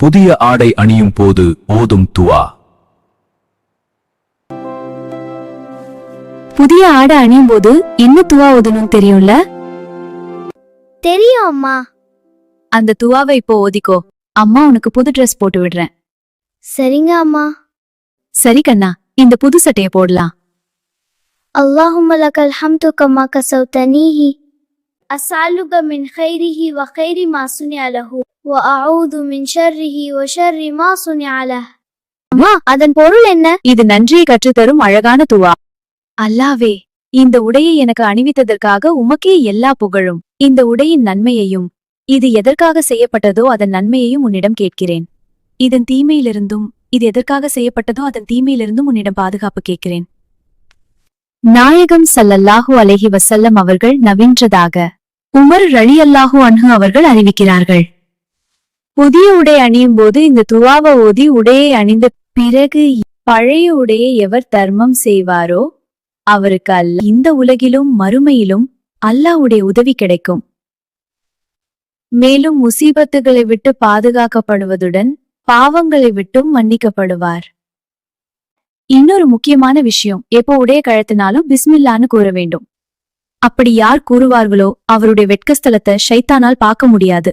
புதிய ஆடை அணியும் போது ஓதும் துவா. புதிய ஆடை அணியும் போது என்ன துவா ஓதணும் தெரியும்ல? தெரியும் அம்மா. அந்த துவாவை இப்போ ஓதிக்கோ. அம்மா உனக்கு புது ட்ரெஸ் போட்டு விடுறேன். சரிங்க அம்மா. சரி கண்ணா, இந்த புது சட்டைய போடலாம். اللهم لك الحمد كما كسوتنيه أسألك من خيره وخير ما صنع له وأعوذ من شره وشر ما صنع له. அம்மா, அதன் பொருள் என்ன? இது நன்றியை கற்றுத்தரும் அழகான துவா. அல்லாவே, இந்த உடையை எனக்கு அணிவித்ததற்காக உமக்கே எல்லா புகழும். இந்த உடையின் நன்மையையும் இது எதற்காக செய்யப்பட்டதோ அதன் நன்மையையும் உன்னிடம் கேட்கிறேன். இதன் தீமையிலிருந்தும் இது எதற்காக செய்யப்பட்டதோ அதன் தீமையிலிருந்தும் உன்னிடம் பாதுகாப்பு கேட்கிறேன். நாயகம் ஸல்லல்லாஹு அலைஹி வஸல்லம் அவர்கள் நவின்றதாக உமர் ரலியல்லாஹு அன்ஹு அவர்கள் அறிவிக்கிறார்கள். புதிய உடை அணியும் போது இந்த துவாவை ஓதி உடையை அணிந்த பிறகு பழைய உடையை எவர் தர்மம் செய்வாரோ அவருக்கு இந்த உலகிலும் மறுமையிலும் அல்லாஹ்வுடைய உதவி கிடைக்கும். மேலும் முசீபத்துகளை விட்டு பாதுகாக்கப்படுவதுடன் பாவங்களை விட்டும் மன்னிக்கப்படுவார். இன்னொரு முக்கியமான விஷயம், எப்போ உடைய கழத்தினாலும் பிஸ்மில்லான்னு கூற வேண்டும். அப்படி யார் கூறுவார்களோ அவருடைய வெட்கஸ்தலத்தை ஷைத்தானால் பார்க்க முடியாது.